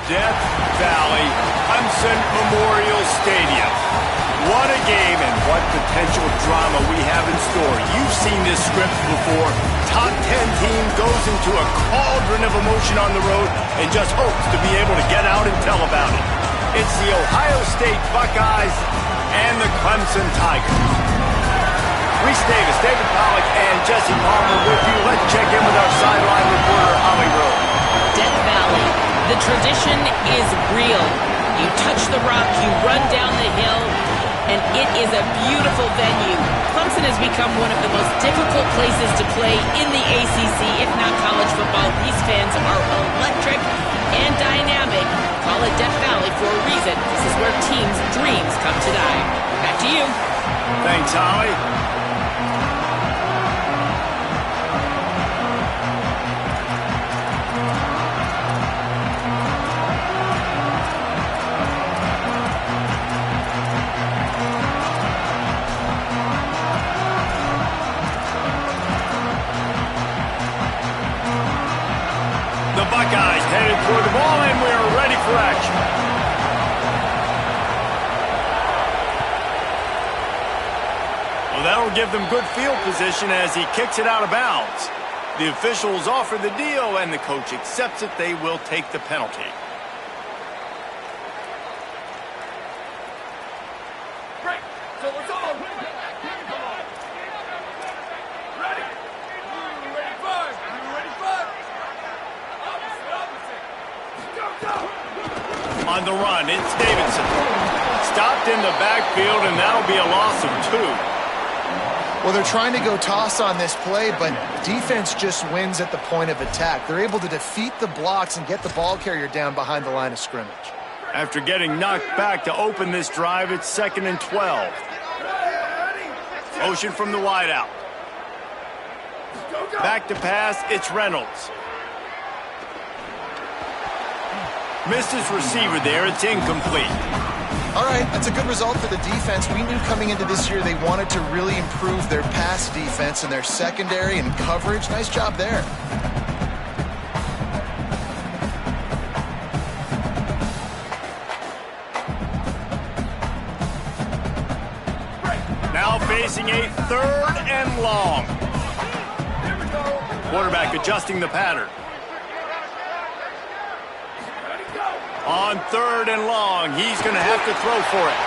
Death Valley Clemson Memorial Stadium. What a game and what potential drama we have in store. You've seen this script before. Top 10 team goes into a cauldron of emotion on the road and just hopes to be able to get out and tell about it. It's the Ohio State Buckeyes and the Clemson Tigers. Reese Davis, David Pollack, and Jesse Palmer with you. Let's check in with our sideline reporter, Holly Rowe. Death Valley, the tradition is real. You touch the rock, you run down the hill, and it is a beautiful venue. Clemson has become one of the most difficult places to play in the ACC, if not college football. These fans are electric and dynamic. Call it Death Valley for a reason. This is where teams' dreams come to die. Back to you. Thanks, Holly. The Buckeyes headed toward the ball, and we're ready for action. Well, that'll give them good field position as he kicks it out of bounds. The officials offer the deal, and the coach accepts it. They will take the penalty. Break. So it's on. Ready. Ready, five. Ready, five. On the run, it's Davidson. Stopped in the backfield, and that'll be a loss of 2. Well, they're trying to go toss on this play, but defense just wins at the point of attack. They're able to defeat the blocks and get the ball carrier down behind the line of scrimmage. After getting knocked back to open this drive, it's 2nd and 12. Motion from the wideout. Back to pass, it's Reynolds. Missed his receiver there, it's incomplete. All right, that's a good result for the defense. We knew coming into this year they wanted to really improve their pass defense and their secondary and coverage. Nice job there. Now facing a 3rd and long. Quarterback adjusting the pattern. On 3rd and long, he's going to have to throw for it.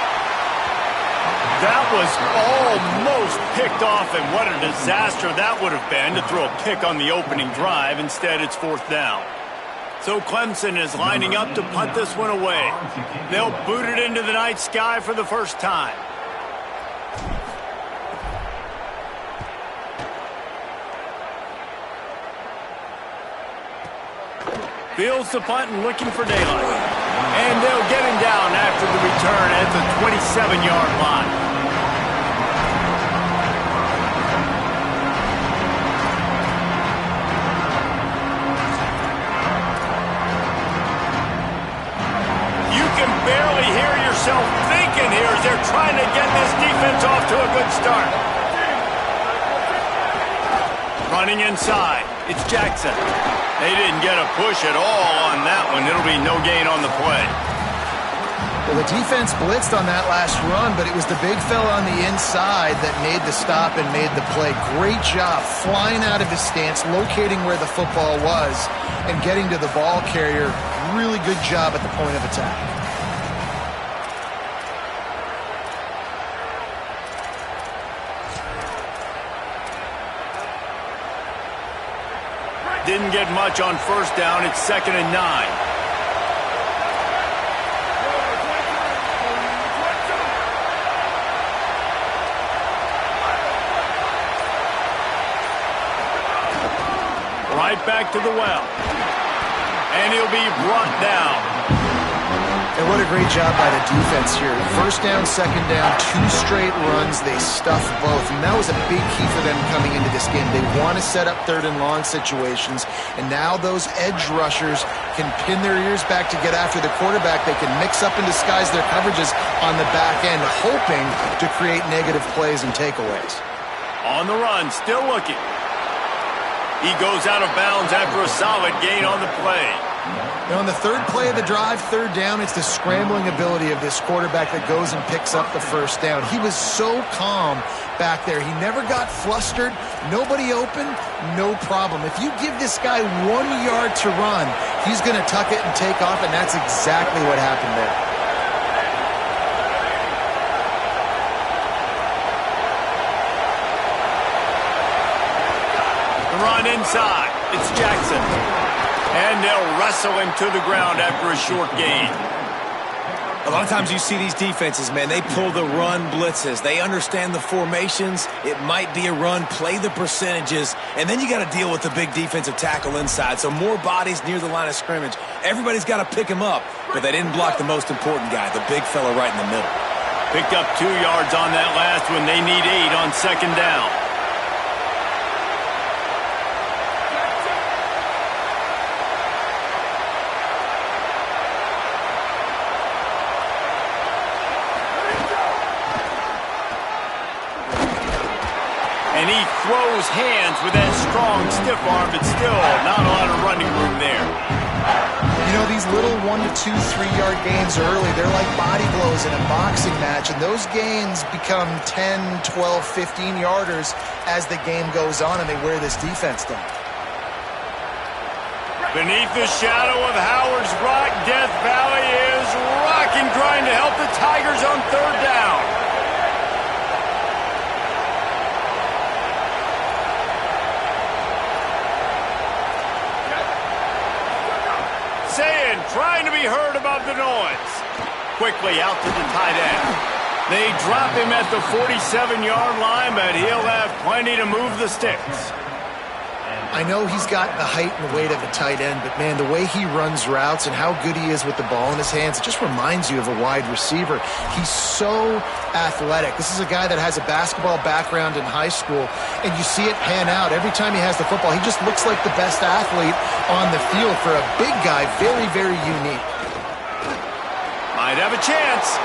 That was almost picked off, and what a disaster that would have been to throw a pick on the opening drive. Instead, it's 4th down. So Clemson is lining up to punt this one away. They'll boot it into the night sky for the first time. Fields the punt and looking for daylight. And they'll get him down after the return at the 27-yard line. You can barely hear yourself thinking here as they're trying to get this defense off to a good start. Running inside, it's Jackson. They didn't get a push at all on that one. It'll be no gain on the play. Well, the defense blitzed on that last run, but it was the big fella on the inside that made the stop and made the play. Great job flying out of his stance, locating where the football was, and getting to the ball carrier. Really good job at the point of attack. Didn't get much on 1st down. It's 2nd and 9. Right back to the well. And he'll be brought down. And what a great job by the defense here. 1st down, 2nd down, 2 straight runs. They stuffed both. And that was a big key for them coming into this game. They want to set up 3rd and long situations. And now those edge rushers can pin their ears back to get after the quarterback. They can mix up and disguise their coverages on the back end, hoping to create negative plays and takeaways. On the run, still looking. He goes out of bounds after a solid gain on the play. And on the third play of the drive, third down, it's the scrambling ability of this quarterback that goes and picks up the first down. He was so calm back there. He never got flustered. Nobody open, no problem. If you give this guy 1 yard to run, he's going to tuck it and take off, and that's exactly what happened there. The run inside. It's Jackson. And they'll wrestle him to the ground after a short gain. A lot of times you see these defenses, man, they pull the run blitzes. They understand the formations. It might be a run, play the percentages, and then you got to deal with the big defensive tackle inside. So more bodies near the line of scrimmage. Everybody's got to pick him up, but they didn't block the most important guy, the big fella right in the middle. Picked up 2 yards on that last one. They need 8 on second down. And he throws hands with that strong, stiff arm, but still not a lot of running room there. You know, these little 1 to 2, 3-yard gains early, they're like body blows in a boxing match, and those gains become 10, 12, 15-yarders as the game goes on, and they wear this defense down. Beneath the shadow of Howard's Rock, Death Valley is rocking, trying to help the Tigers on third down. Trying to be heard above the noise. Quickly out to the tight end. They drop him at the 47-yard line, but he'll have plenty to move the sticks. I know he's got the height and weight of a tight end, but man, the way he runs routes and how good he is with the ball in his hands, it just reminds you of a wide receiver. He's so athletic. This is a guy that has a basketball background in high school, and you see it pan out. Every time he has the football, he just looks like the best athlete on the field. For a big guy, very, very unique. Might have a chance.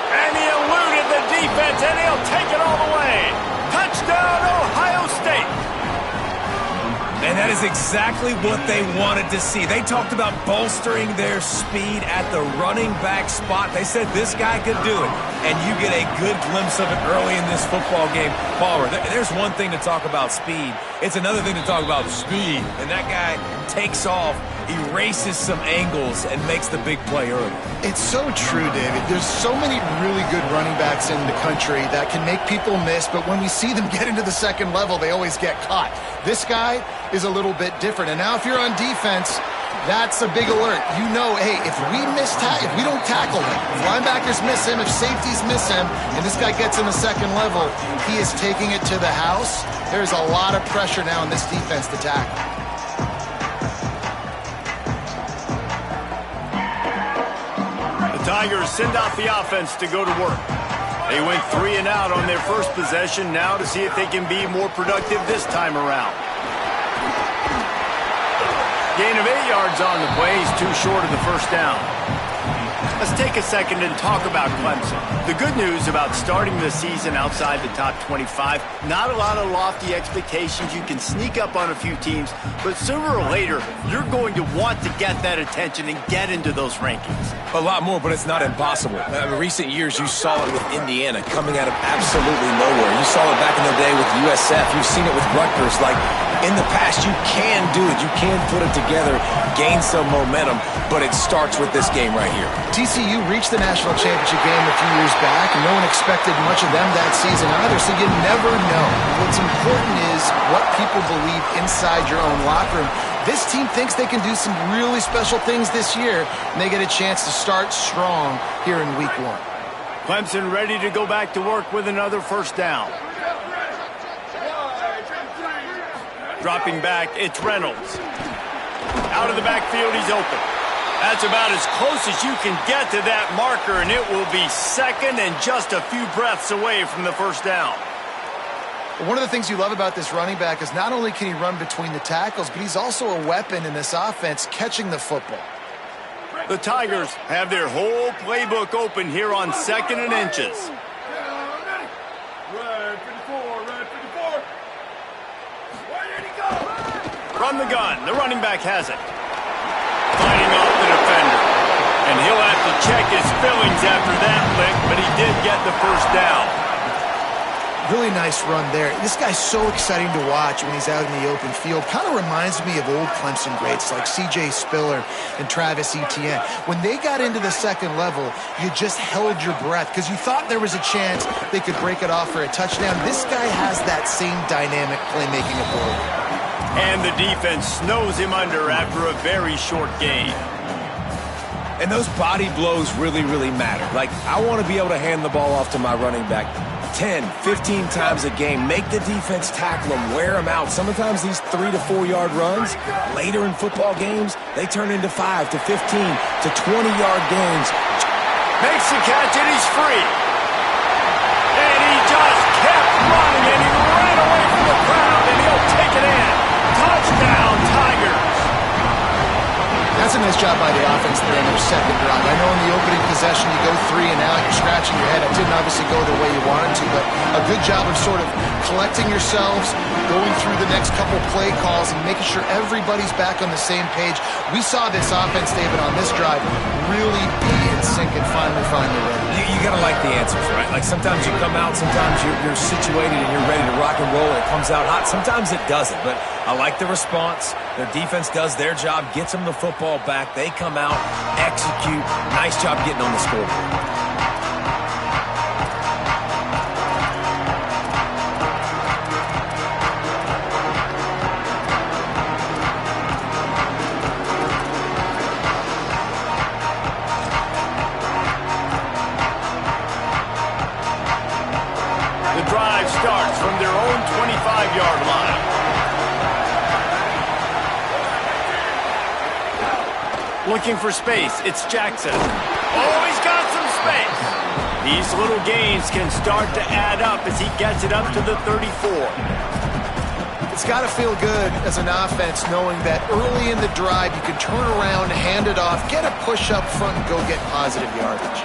And he eluded the defense, and he'll take it all the way. Touchdown, Ohio State. And that is exactly what they wanted to see. They talked about bolstering their speed at the running back spot. They said this guy could do it. And you get a good glimpse of it early in this football game. Palmer, there's one thing to talk about speed. It's another thing to talk about speed. And that guy takes off, erases some angles, and makes the big play early. It's so true, David. There's so many really good running backs in the country that can make people miss, but when we see them get into the second level, they always get caught. This guy is a little bit different. And now if you're on defense, that's a big alert. You know, hey, if we don't tackle him, if linebackers miss him, if safeties miss him, and this guy gets in the second level, he is taking it to the house. There's a lot of pressure now in this defense to tackle. The Tigers send out the offense to go to work. They went 3 and out on their first possession, now to see if they can be more productive this time around. Gain of 8 yards on the play. He's too short of the first down. Let's take a second and talk about Clemson. The good news about starting the season outside the top 25, not a lot of lofty expectations. You can sneak up on a few teams, but sooner or later, you're going to want to get that attention and get into those rankings. A lot more, but it's not impossible. In recent years, you saw it with Indiana coming out of absolutely nowhere. You saw it back in the day with USF. You've seen it with Rutgers. Like, in the past, you can do it. You can put it together, gain some momentum, but it starts with this game right here. TCU reached the national championship game a few years back, and no one expected much of them that season either, so you never know. What's important is what people believe inside your own locker room. This team thinks they can do some really special things this year, and they get a chance to start strong here in week 1. Clemson ready to go back to work with another first down. Dropping back, it's Reynolds. Out of the backfield, he's open. That's about as close as you can get to that marker, and it will be second and just a few breaths away from the first down. One of the things you love about this running back is not only can he run between the tackles, but he's also a weapon in this offense catching the football. The Tigers have their whole playbook open here on 2nd and inches. Red 54, red 54. Where did he go? From the gun, the running back has it. Fighting off the defender. And he'll have to check his feelings after that lick, but he did get the first down. Really nice run there. This guy's so exciting to watch when he's out in the open field. Kind of reminds me of old Clemson greats like C.J. Spiller and Travis Etienne. When they got into the second level, you just held your breath because you thought there was a chance they could break it off for a touchdown. This guy has that same dynamic playmaking ability. And the defense snows him under after a very short gain. And those body blows really, really matter. Like, I want to be able to hand the ball off to my running back 10, 15 times a game. Make the defense tackle them, wear them out. Sometimes these 3 to 4 yard runs, later in football games, they turn into 5 to 15 to 20-yard gains. Makes the catch and he's free. And he just kept running and he ran away from the crowd and he'll take it in. Touchdown, Tigers. That's a nice job by the offense there in their second drive. I know in the opening possession you go 3 and out, you're scratching your head. It didn't obviously go the way you wanted to, but a good job of sort of collecting yourselves, going through the next couple play calls, and making sure everybody's back on the same page. We saw this offense, David, on this drive really be in sync and finally find the rhythm. You got to like the answers, right? Like sometimes you come out, sometimes you're situated and you're ready to rock and roll and it comes out hot. Sometimes it doesn't, but I like the response. Their defense does their job, gets them the football back. They come out, execute. Nice job getting on the scoreboard. Starts from their own 25-yard line. Looking for space, it's Jackson. Oh, he's got some space. These little gains can start to add up as he gets it up to the 34. It's got to feel good as an offense knowing that early in the drive you can turn around, hand it off, get a push up front, and go get positive yardage.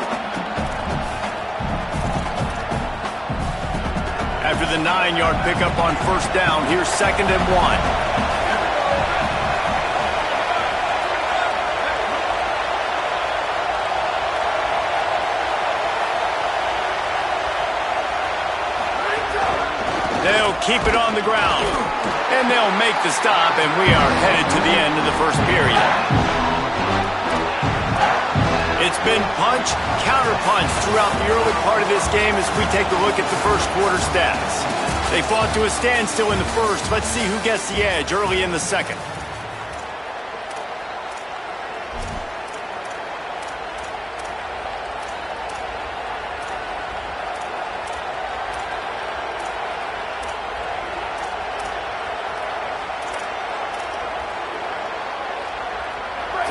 After the 9-yard pickup on first down, here's 2nd and 1. They'll keep it on the ground, and they'll make the stop, and we are headed to the end of the first period. It's been punch, counter-punch throughout the early part of this game as we take a look at the first quarter stats. They fought to a standstill in the first. Let's see who gets the edge early in the second.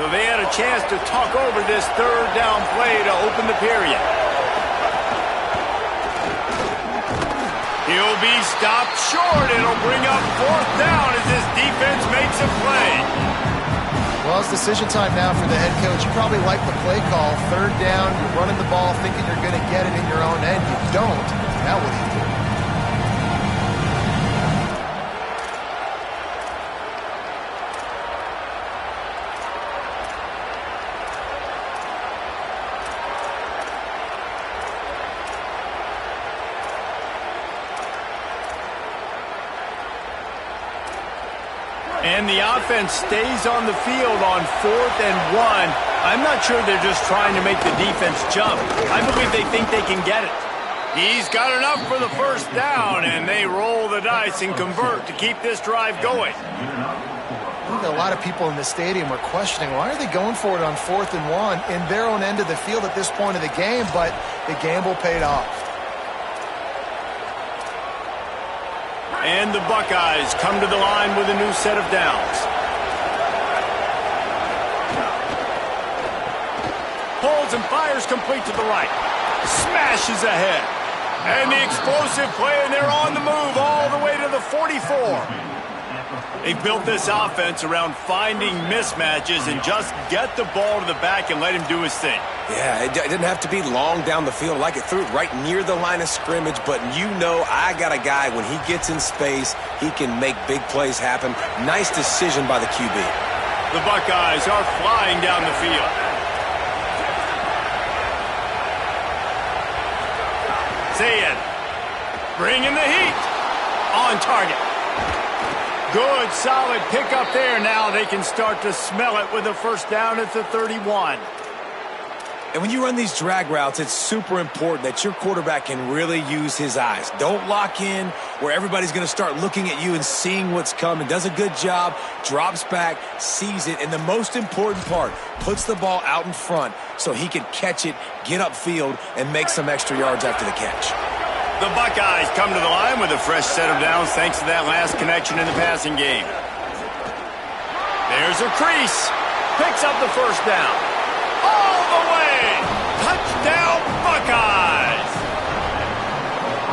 So they had a chance to talk over this third down play to open the period. He'll be stopped short. It'll bring up 4th down as this defense makes a play. Well, it's decision time now for the head coach. You probably like the play call. 3rd down, you're running the ball thinking you're going to get it in your own end. You don't. Now what do you do? And the offense stays on the field on 4th and 1. I'm not sure they're just trying to make the defense jump. I believe they think they can get it. He's got enough for the first down, and they roll the dice and convert to keep this drive going. I think a lot of people in the stadium are questioning, why are they going for it on 4th and 1 in their own end of the field at this point of the game? But the gamble paid off. And the Buckeyes come to the line with a new set of downs. Holds and fires complete to the right. Smashes ahead. And the explosive play, and they're on the move all the way to the 44. They built this offense around finding mismatches and just get the ball to the back and let him do his thing. Yeah, it didn't have to be long down the field. Like it threw it right near the line of scrimmage, but you know I got a guy, when he gets in space, he can make big plays happen. Nice decision by the QB. The Buckeyes are flying down the field. Sayed, bringing the heat. On target. Good, solid pickup there. Now they can start to smell it with a first down at the 31. And when you run these drag routes, it's super important that your quarterback can really use his eyes. Don't lock in where everybody's going to start looking at you and seeing what's coming. Does a good job, drops back, sees it, and the most important part, puts the ball out in front so he can catch it, get upfield, and make some extra yards after the catch. The Buckeyes come to the line with a fresh set of downs thanks to that last connection in the passing game. There's a crease. Picks up the first down. All the way! Touchdown, Buckeyes!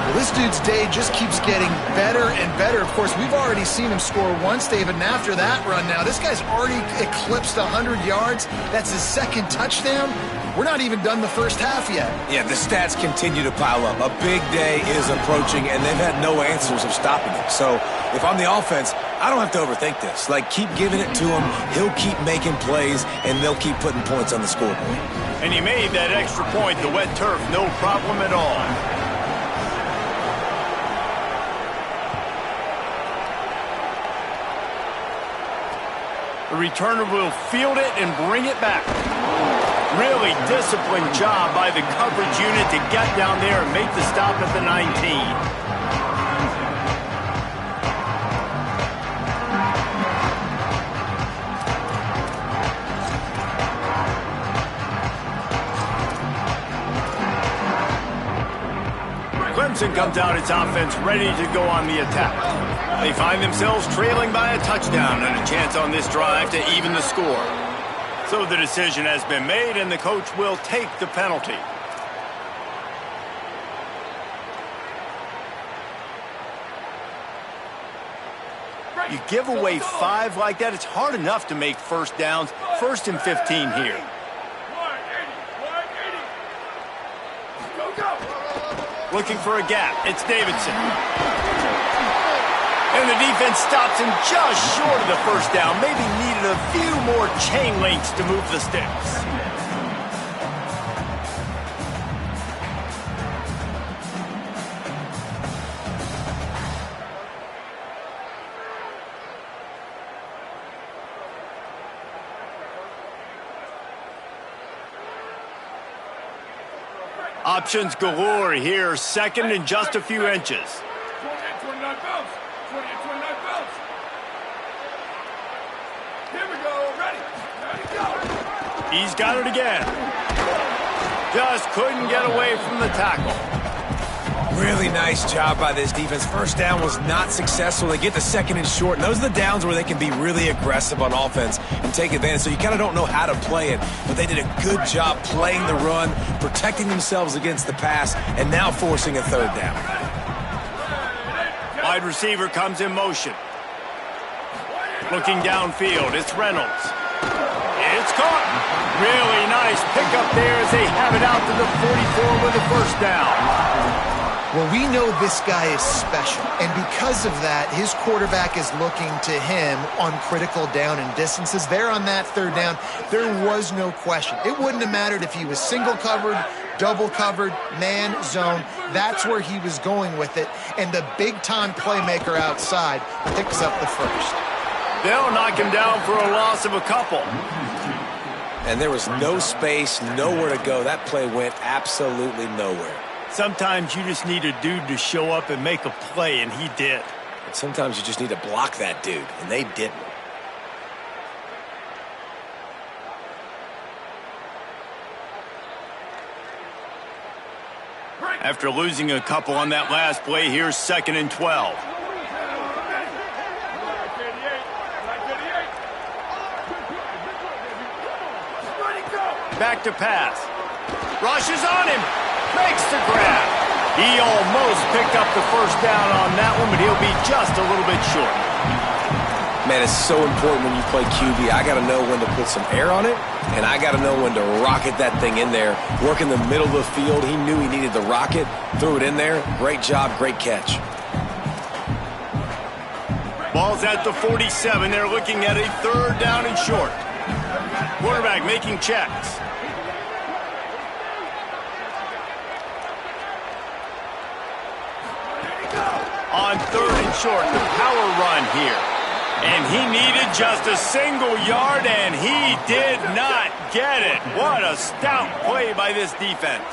Well, this dude's day just keeps getting better and better. Of course, we've already seen him score once, David, and after that run now, this guy's already eclipsed 100 yards. That's his second touchdown. We're not even done the first half yet. Yeah, the stats continue to pile up. A big day is approaching, and they've had no answers of stopping it. So if I'm the offense, I don't have to overthink this. Like, keep giving it to him. He'll keep making plays, and they'll keep putting points on the scoreboard. And he made that extra point, the wet turf, no problem at all. The returner will field it and bring it back. Really disciplined job by the coverage unit to get down there and make the stop at the 19. Clemson comes out its offense ready to go on the attack. They find themselves trailing by a touchdown and a chance on this drive to even the score. So the decision has been made and the coach will take the penalty. You give away 5 like that, it's hard enough to make first downs. 1st and 15 here. Looking for a gap. It's Davidson. And the defense stops him just short of the first down. Maybe needed a few more chain links to move the sticks. Options galore here. 2nd and just a few inches. 28-29 bounce. 28-29 bounce. Here we go. Ready. Ready, go. He's got it again. Just couldn't get away from the tackle. Really nice job by this defense. First down was not successful. They get the 2nd and short. And those are the downs where they can be really aggressive on offense and take advantage. So you kind of don't know how to play it. But they did a good job playing the run, protecting themselves against the pass, and now forcing a 3rd down. Wide receiver comes in motion. Looking downfield, it's Reynolds. It's caught. Really nice pickup there as they have it out to the 44 with the first down. Well, we know this guy is special, and because of that, his quarterback is looking to him on critical down and distances. There on that 3rd down, there was no question. It wouldn't have mattered if he was single covered, double covered, man, zone. That's where he was going with it, and the big-time playmaker outside picks up the first. They'll knock him down for a loss of a couple. And there was no space, nowhere to go. That play went absolutely nowhere. Sometimes you just need a dude to show up and make a play, and he did. And sometimes you just need to block that dude, and they didn't. After losing a couple on that last play, here's 2nd and 12. Back to pass. Rushes on him. Makes the grab. He almost picked up the first down on that one, but he'll be just a little bit short. Man, it's so important when you play QB. I got to know when to put some air on it, and I got to know when to rocket that thing in there. Work in the middle of the field. He knew he needed the rocket, threw it in there. Great job, great catch. Ball's at the 47. They're looking at a 3rd down and short. Quarterback making checks. On 3rd and short, the power run here. And he needed just a single yard, and he did not get it. What a stout play by this defense.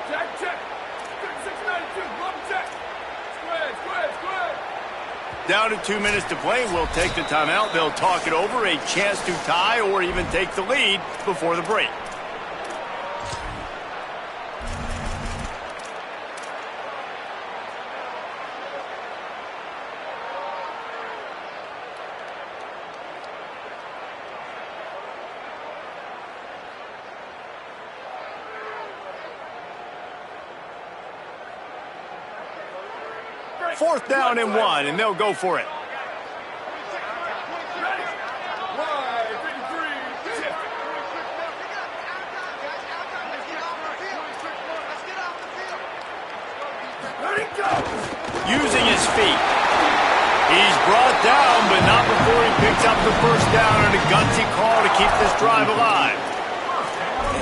Check. 692, run check. Square. Down to 2 minutes to play. We'll take the timeout. They'll talk it over. A chance to tie or even take the lead before the break. Fourth down and 1, and they'll go for it. Using his feet. He's brought down, but not before he picks up the first down on a gutsy call to keep this drive alive.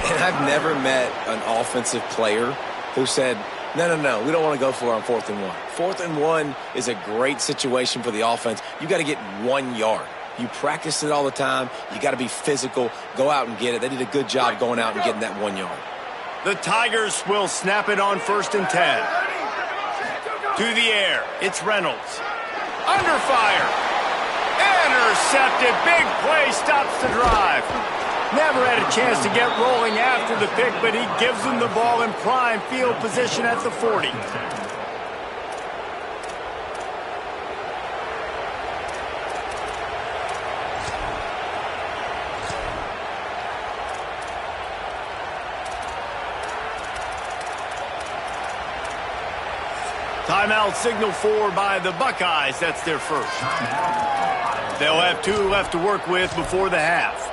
And I've never met an offensive player who said, no, we don't want to go for it on 4th and 1. 4th and 1 is a great situation for the offense. You got to get 1 yard. You practice it all the time. You got to be physical. Go out and get it. They did a good job going out and getting that 1 yard. The Tigers will snap it on 1st and 10. To the air. It's Reynolds. Under fire. Intercepted. Big play stops the drive. Never had a chance to get rolling after the pick, but he gives them the ball in prime field position at the 40. Timeout signal 4 by the Buckeyes. That's their first. They'll have 2 left to work with before the half.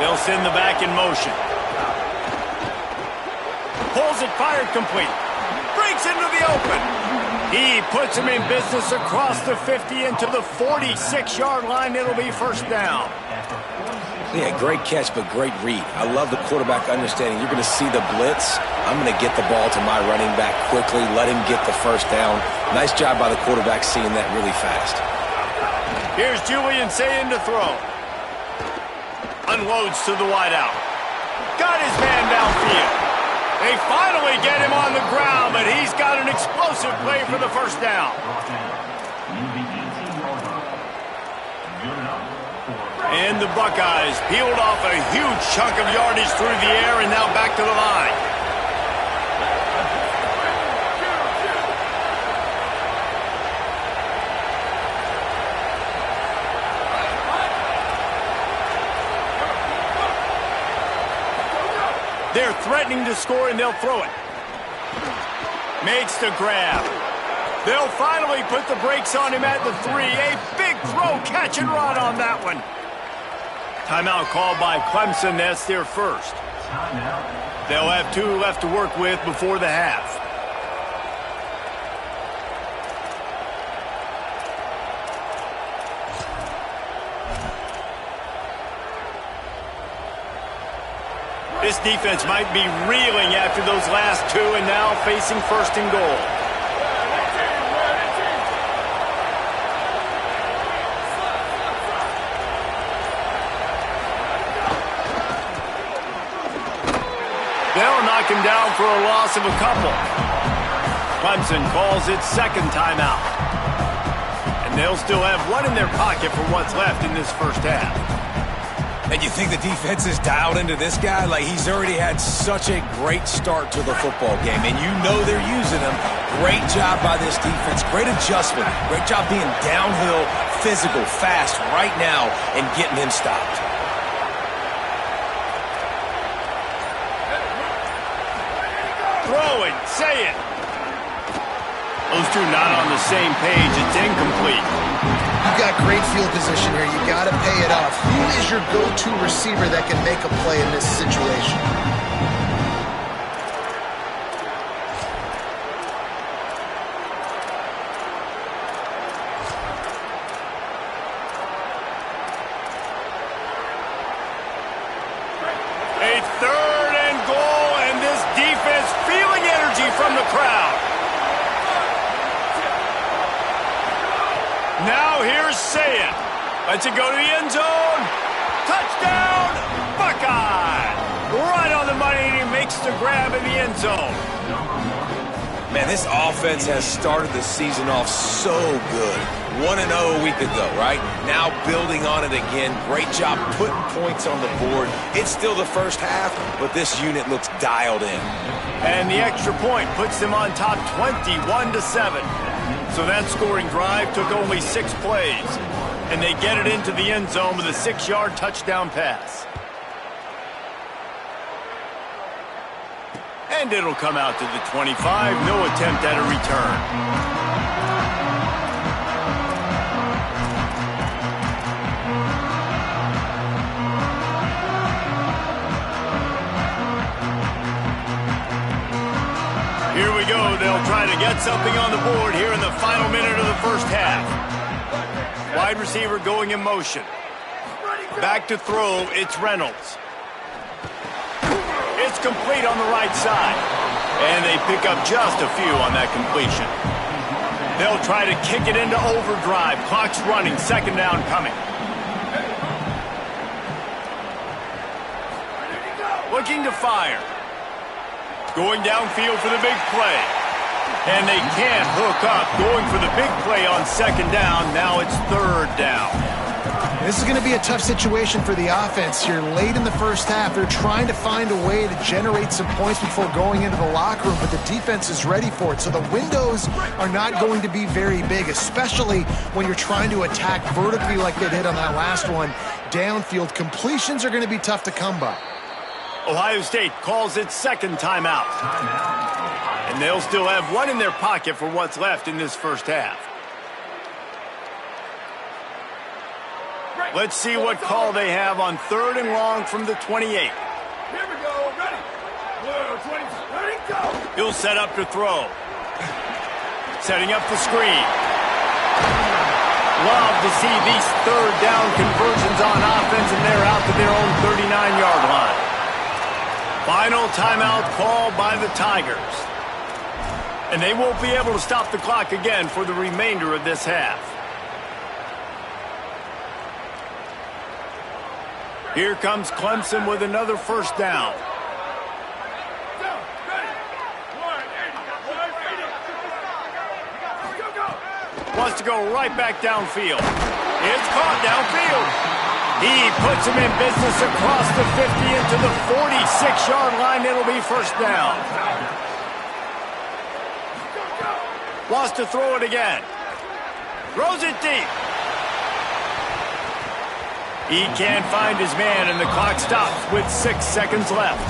They'll send the back in motion. Pulls it, fired complete. Breaks into the open. He puts him in business across the 50 into the 46-yard line. It'll be first down. Yeah, great catch, but great read. I love the quarterback understanding. You're going to see the blitz. I'm going to get the ball to my running back quickly, let him get the first down. Nice job by the quarterback seeing that really fast. Here's Julian saying to throw. Unloads to the wideout. Got his man downfield. They finally get him on the ground, but he's got an explosive play for the first down. And the Buckeyes peeled off a huge chunk of yardage through the air and now back to the line. They're threatening to score, and they'll throw it. Makes the grab. They'll finally put the brakes on him at the 3. A big throw, catch and run on that one. Timeout called by Clemson. That's their first. They'll have 2 left to work with before the half. This defense might be reeling after those last 2 and now facing first and goal. They'll knock him down for a loss of a couple. Clemson calls its second timeout. And they'll still have 1 in their pocket for what's left in this first half. And you think the defense is dialed into this guy? Like, he's already had such a great start to the football game, and you know they're using him. Great job by this defense. Great adjustment. Great job being downhill, physical, fast right now and getting him stopped. Throwing, say it. Those two not on the same page. It's incomplete. You've got great field position here. You got to pay it off. Who is your go-to receiver that can make a play in this situation? A third and goal, and this defense feeling energy from the crowd. Now here's Sayet. Lets it go to the end zone. Touchdown, Buckeye. Right on the money, and he makes the grab in the end zone. Man, this offense has started the season off so good. 1-0 a week ago, right? Now building on it again. Great job putting points on the board. It's still the first half, but this unit looks dialed in. And the extra point puts them on top 21-7. So that scoring drive took only 6 plays. And they get it into the end zone with a 6-yard touchdown pass. And it'll come out to the 25. No attempt at a return. Here we go. They'll try to get something on the board here in the final minute of the first half. Wide receiver going in motion. Back to throw. It's Reynolds. It's complete on the right side. And they pick up just a few on that completion. They'll try to kick it into overdrive. Clock's running. Second down coming. Looking to fire. Going downfield for the big play. And they can't hook up. Going for the big play on second down. Now it's third down. This is going to be a tough situation for the offense here. Late in the first half, they're trying to find a way to generate some points before going into the locker room, but the defense is ready for it. So the windows are not going to be very big, especially when you're trying to attack vertically like they did on that last one. Downfield completions are going to be tough to come by. Ohio State calls its second timeout. And they'll still have one in their pocket for what's left in this first half. Let's see what call they have on third and long from the 28. Here we go. Ready. 20. Ready, go. He'll set up to throw. Setting up the screen. Love to see these third down conversions on offense, and they're out to their own 39-yard line. Final timeout called by the Tigers. And they won't be able to stop the clock again for the remainder of this half. Here comes Clemson with another first down. Wants to go right back downfield. It's caught downfield. He puts him in business across the 50 into the 46-yard line. It'll be first down. Wants to throw it again. Throws it deep. He can't find his man, and the clock stops with 6 seconds left.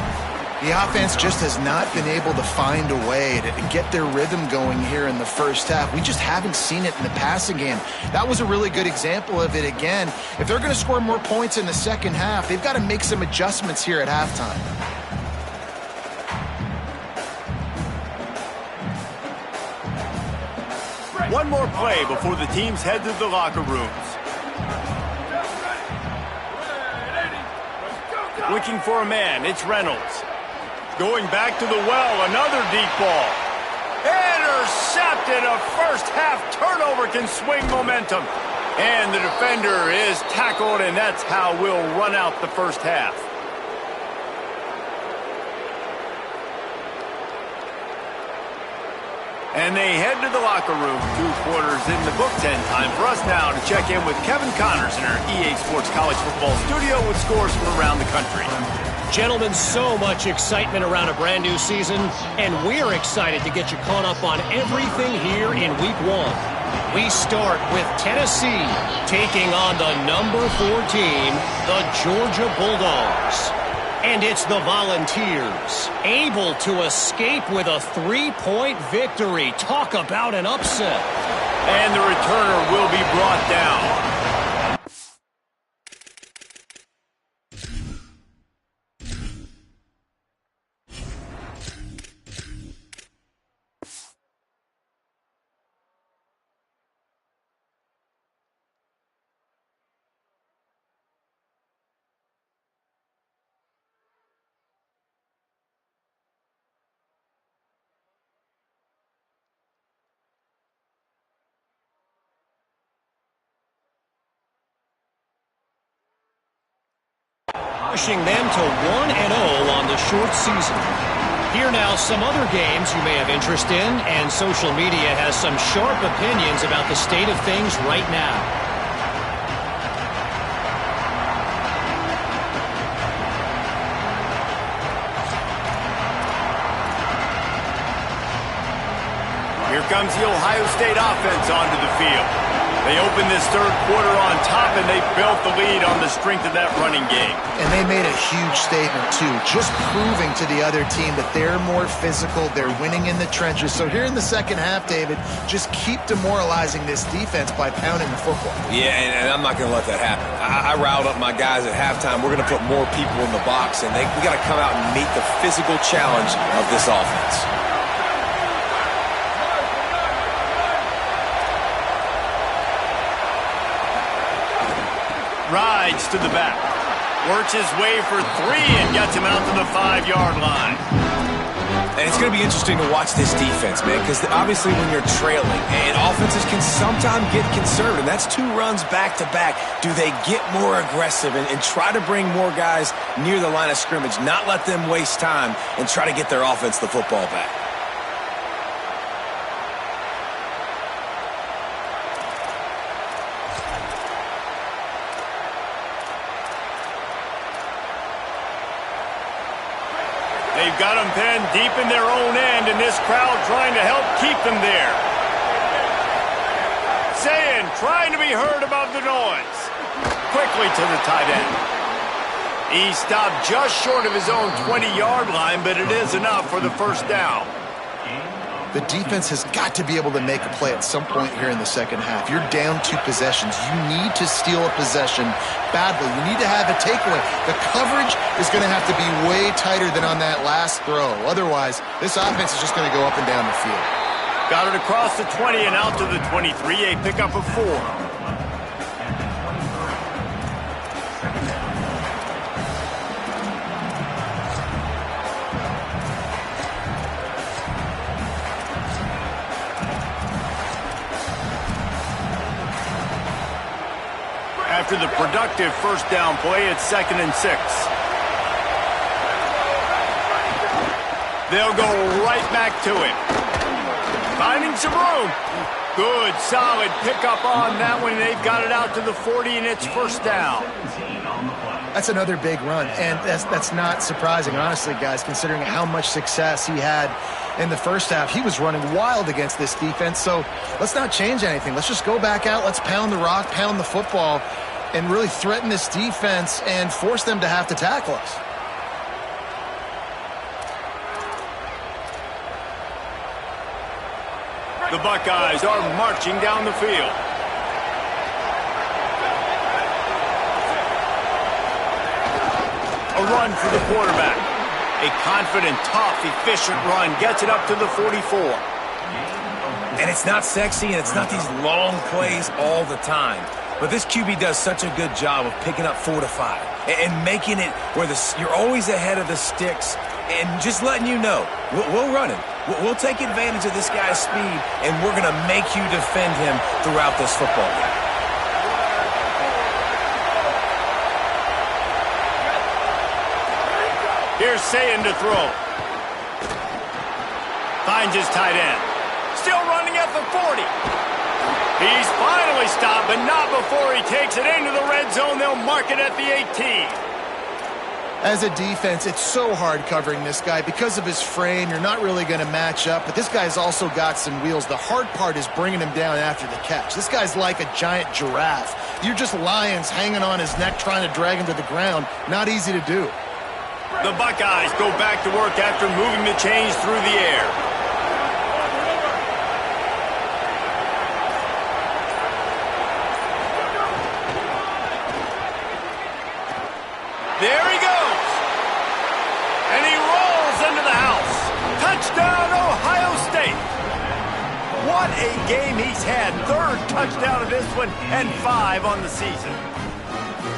The offense just has not been able to find a way to get their rhythm going here in the first half. We just haven't seen it in the passing game. That was a really good example of it again. If they're going to score more points in the second half, they've got to make some adjustments here at halftime. One more play before the teams head to the locker rooms. Looking for a man, it's Reynolds. Going back to the well, another deep ball. Intercepted, a first half turnover can swing momentum. And the defender is tackled, and that's how we'll run out the first half. And they head to the locker room. 2 quarters in the books, and time for us now to check in with Kevin Connors in our EA Sports College Football studio with scores from around the country. Gentlemen, so much excitement around a brand new season, and we're excited to get you caught up on everything here in Week 1. We start with Tennessee taking on the number 4 team, the Georgia Bulldogs. And it's the Volunteers, able to escape with a 3-point victory. Talk about an upset. And the returner will be brought down. Pushing them to 1-0 on the short season. Here now, some other games you may have interest in, and social media has some sharp opinions about the state of things right now. Here comes the Ohio State offense onto the field. They opened this third quarter on top, and they built the lead on the strength of that running game. And they made a huge statement, too, just proving to the other team that they're more physical, they're winning in the trenches. So here in the second half, David, just keep demoralizing this defense by pounding the football. Yeah, and I'm not going to let that happen. I riled up my guys at halftime. We're going to put more people in the box, and we got to come out and meet the physical challenge of this offense. Rides to the back. Works his way for 3 and gets him out to the 5-yard line. And it's going to be interesting to watch this defense, man, because obviously when you're trailing, and offenses can sometimes get conservative. That's 2 runs back-to-back. Do they get more aggressive and try to bring more guys near the line of scrimmage, not let them waste time, and try to get their offense the football back? They've got them pinned deep in their own end, and this crowd trying to help keep them there. Saying, trying to be heard above the noise. Quickly to the tight end. He stopped just short of his own 20-yard line, but it is enough for the first down. The defense has got to be able to make a play at some point here in the second half. You're down 2 possessions. You need to steal a possession badly. You need to have a takeaway. The coverage is going to have to be way tighter than on that last throw. Otherwise, this offense is just going to go up and down the field. Got it across the 20 and out to the 23, a pickup of 4. After the productive first down play, it's 2nd and 6. They'll go right back to him. Finding some room. Good, solid pickup on that one. They've got it out to the 40, and it's first down. That's another big run, and that's not surprising, honestly, guys, considering how much success he had in the first half. He was running wild against this defense, so let's not change anything. Let's just go back out. Let's pound the rock, pound the football, and really threaten this defense and force them to have to tackle us. The Buckeyes are marching down the field. A run for the quarterback. A confident, tough, efficient run gets it up to the 44. And it's not sexy, and it's not these long plays all the time. But this QB does such a good job of picking up 4 to 5 and making it where you're always ahead of the sticks and just letting you know, we'll run him. We'll take advantage of this guy's speed, and we're going to make you defend him throughout this football game. Here's Sayin to throw. Finds his tight end. Still running at the 40. He's finally stopped, but not before he takes it into the red zone. They'll mark it at the 18. As a defense, it's so hard covering this guy. Because of his frame, you're not really going to match up, but this guy's also got some wheels. The hard part is bringing him down after the catch. This guy's like a giant giraffe. You're just lions hanging on his neck trying to drag him to the ground. Not easy to do. The Buckeyes go back to work after moving the chains through the air. There he goes. And he rolls into the house. Touchdown, Ohio State. What a game he's had. Third touchdown of this one and 5 on the season.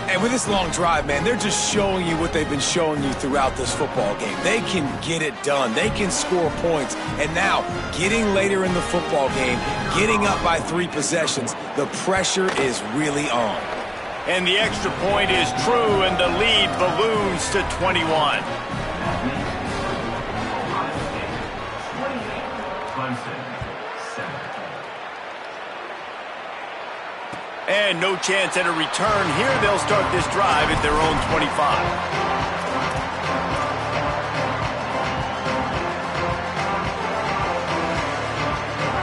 And with this long drive, man, they're just showing you what they've been showing you throughout this football game. They can get it done. They can score points. And now, getting later in the football game, getting up by 3 possessions, the pressure is really on. And the extra point is true, and the lead balloons to 21. And no chance at a return here. They'll start this drive at their own 25.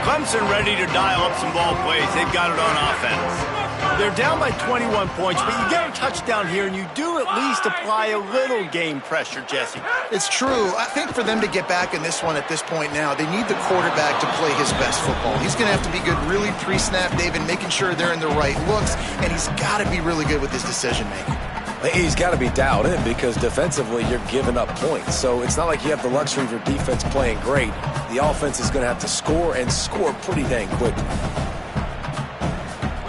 Clemson ready to dial up some ball plays. They've got it on offense. They're down by 21 points, but you get a touchdown here, and you do at least apply a little game pressure, Jesse. It's true. I think for them to get back in this one at this point now, they need the quarterback to play his best football. He's going to have to be good really pre-snap, David, making sure they're in the right looks, and he's got to be really good with his decision-making. He's got to be dialed in because defensively you're giving up points. So it's not like you have the luxury of your defense playing great. The offense is going to have to score and score pretty dang quickly.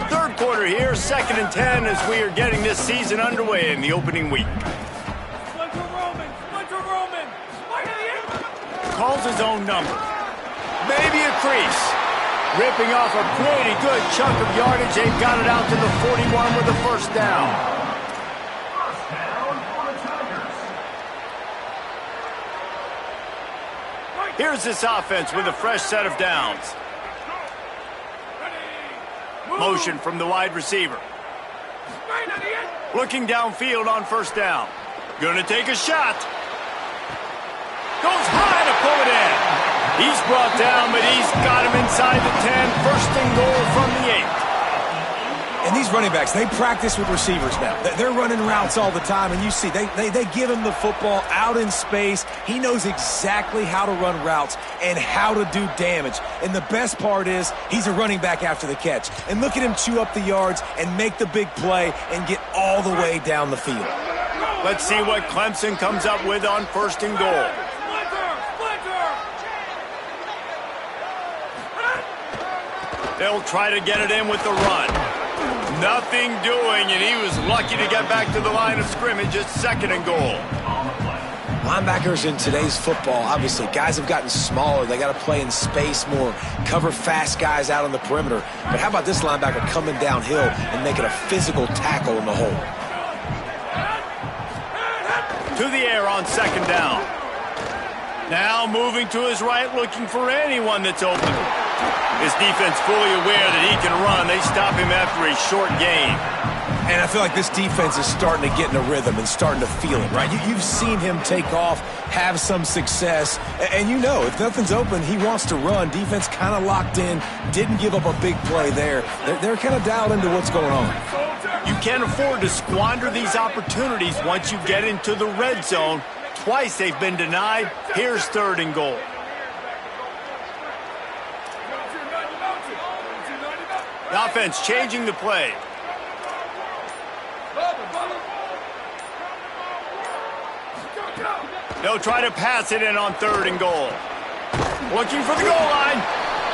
Third quarter here, 2nd and 10 as we are getting this season underway in the opening week. Calls his own number. Maybe a crease. Ripping off a pretty good chunk of yardage. They've got it out to the 41 with a first down. Here's this offense with a fresh set of downs. Motion from the wide receiver. Looking downfield on first down. Gonna take a shot. Goes high to pull it in. He's brought down, but he's got him inside the 10. First and goal from the 8. And these running backs, they practice with receivers now. They're running routes all the time, and you see, they give him the football out in space. He knows exactly how to run routes and how to do damage. And the best part is he's a running back after the catch. And look at him chew up the yards and make the big play and get all the way down the field. Let's see what Clemson comes up with on first and goal. They'll try to get it in with the run. Nothing doing, and he was lucky to get back to the line of scrimmage at 2nd and goal. Linebackers in today's football, obviously, guys have gotten smaller. They got to play in space more, cover fast guys out on the perimeter. But how about this linebacker coming downhill and making a physical tackle in the hole? To the air on 2nd down. Now moving to his right, looking for anyone that's open. His defense fully aware that he can run. They stop him after a short gain. And I feel like this defense is starting to get in a rhythm and starting to feel it, right? You've seen him take off, have some success, and you know if nothing's open, he wants to run. Defense kind of locked in, didn't give up a big play there. They're kind of dialed into what's going on. You can't afford to squander these opportunities once you get into the red zone. Twice they've been denied. Here's 3rd and goal. The offense changing the play. They'll try to pass it in on 3rd and goal. Looking for the goal line.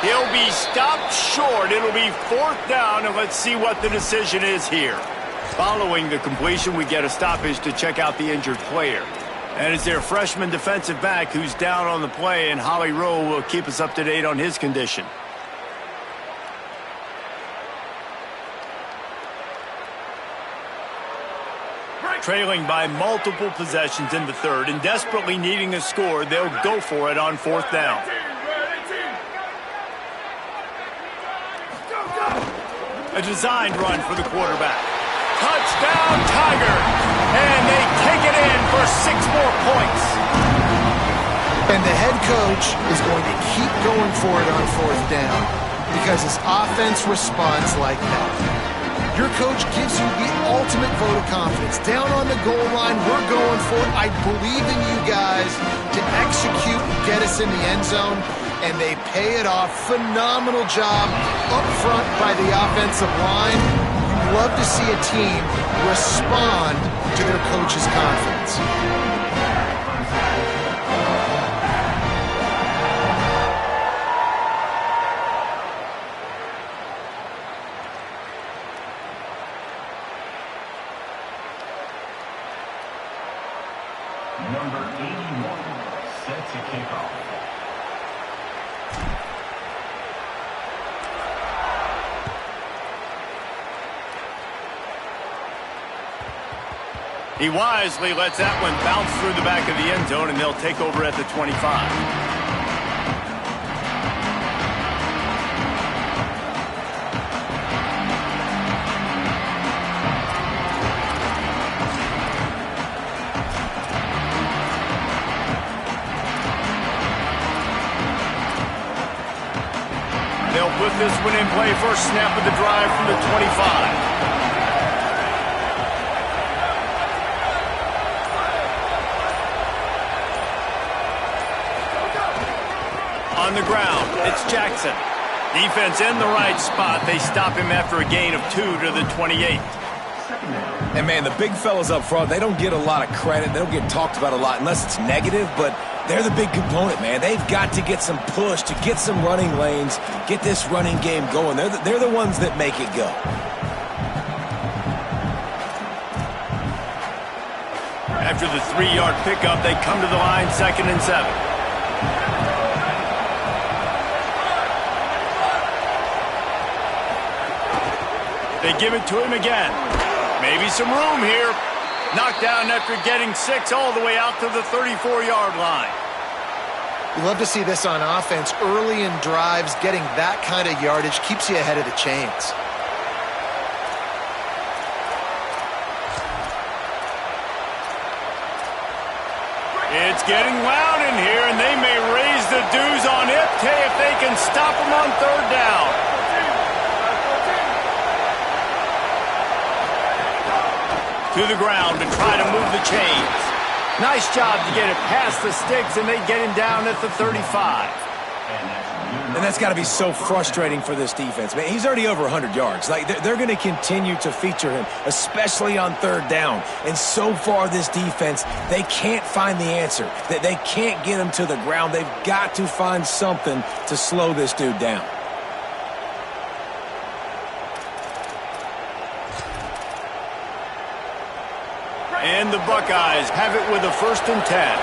He'll be stopped short. It'll be 4th down, and let's see what the decision is here. Following the completion, we get a stoppage to check out the injured player. And it's their freshman defensive back who's down on the play, and Holly Rowe will keep us up to date on his condition. Trailing by multiple possessions in the 3rd and desperately needing a score, they'll go for it on 4th down. A designed run for the quarterback. Touchdown, Tiger! And they take it in for 6 more points. And the head coach is going to keep going for it on 4th down because his offense responds like that. Your coach gives you the ultimate vote of confidence. Down on the goal line, we're going for it. I believe in you guys to execute and get us in the end zone, and they pay it off. Phenomenal job up front by the offensive line. You love to see a team respond to their coach's confidence. Number 81, set to kick off. He wisely lets that one bounce through the back of the end zone, and they'll take over at the 25. They'll put this one in play first snap of the drive from the 25. On the ground, it's Jackson. Defense in the right spot. They stop him after a gain of 2 to the 28. And, man, the big fellas up front, they don't get a lot of credit. They don't get talked about a lot unless it's negative, but they're the big component, man. They've got to get some push, to get some running lanes, get this running game going. They're the ones that make it go. After the 3-yard pickup, they come to the line 2nd and 7. They give it to him again. Maybe some room here. Knocked down after getting 6 all the way out to the 34-yard line. You love to see this on offense. Early in drives, getting that kind of yardage keeps you ahead of the chains. It's getting loud in here, and they may raise the dues on Ipke if they can stop him on 3rd down. To the ground to try to move the chains. Nice job to get it past the sticks, and they get him down at the 35. And that's got to be so frustrating for this defense. Man, he's already over 100 yards. Like, they're going to continue to feature him, especially on 3rd down. And so far, this defense, they can't find the answer. They can't get him to the ground. They've got to find something to slow this dude down. And the Buckeyes have it with a 1st and 10.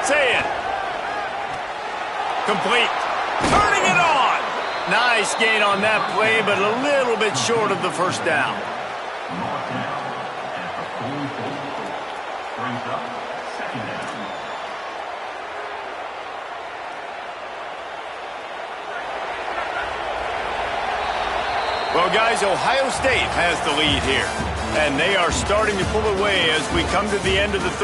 Say it. Complete. Turning it on. Nice gain on that play, but a little bit short of the 1st down. Brings up 2nd down. Well, guys, Ohio State has the lead here, and they are starting to pull away as we come to the end of the 3rd.